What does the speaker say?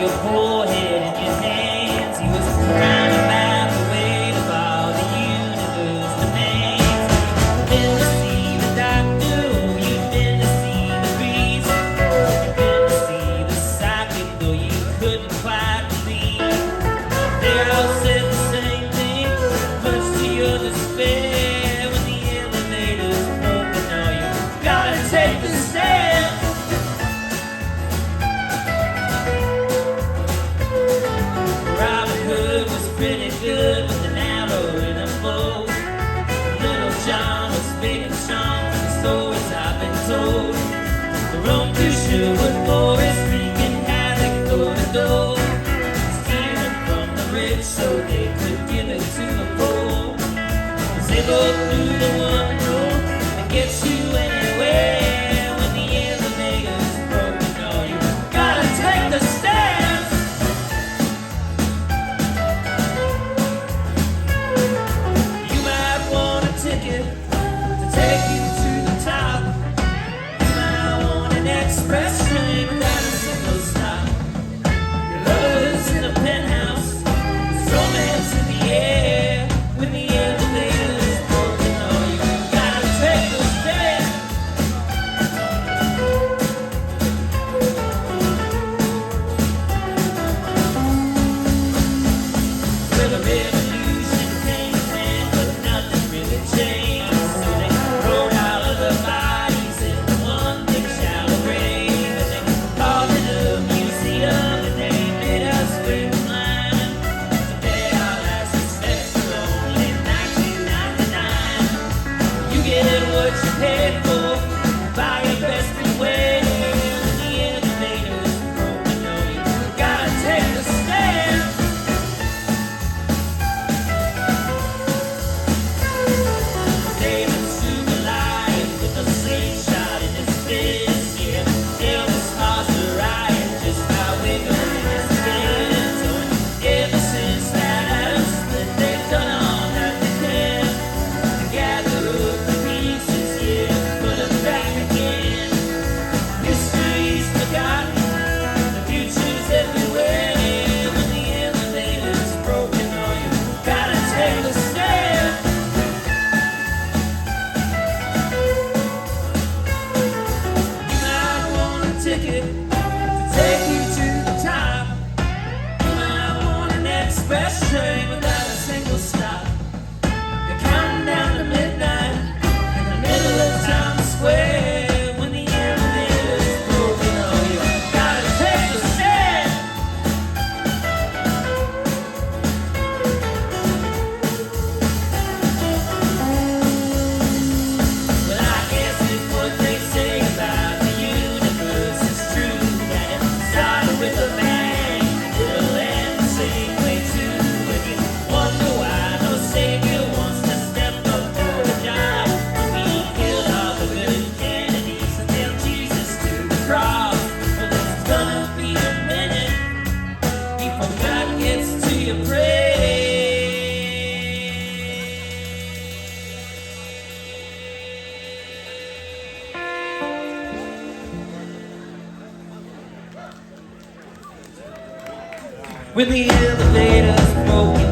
your forehead in your hands. He was round about the weight of all the universe demands. You've been to see the doctor, you've been to see the priest, you've been to see the psychic, though you couldn't quite believe. They all said the same thing, much to your despair. When the elevator's broken, oh, you gotta take the stairs. Pretty good with an arrow in a bow. Little John was big and strong, the stories I've been told. Rome through Sherwood Forest, wreaking havoc door to door, stealing from the rich so they could give it to the poor. 'Cause they both knew the one rule that gets you anywhere. When the elevator's broken, oh, you gotta take the stairs. Express train without a single stop. Your lover's in a penthouse, there's romance in the air. When the elevator's broken, oh, you gotta take the stairs. Well, the revolution came and went, but nothing really changed. So they wrote all of the bodies in one big shallow grave. What you paid for, buy your best beware. When the elevator's broken, oh, you gotta take the stairs. David slew Goliath with a slingshot in his fist. Yeah, Elvis caused a riot just by wiggling his fist. Oh, and ever since that Adam split, they've done all that they can to gather up the pieces, yeah, put them back again. History's forgotten, the future's everywhere. When the elevator's broken, oh, you gotta take the stairs. You might want a ticket to take you to the top. You might want an express train without a single stop. You're counting down to midnight in the middle of Times Square. When the elevator's broken, oh, you gotta take the stairs. Well, I guess if what they say about the universe is true, that it started with a bang, it'll end the same way too. When you wonder why no savior wants to step up for the job, when we killed all the good Kennedys and nailed Jesus to the cross. Well, there's gonna be a minute before God gets to your prayer. When the elevator's broken,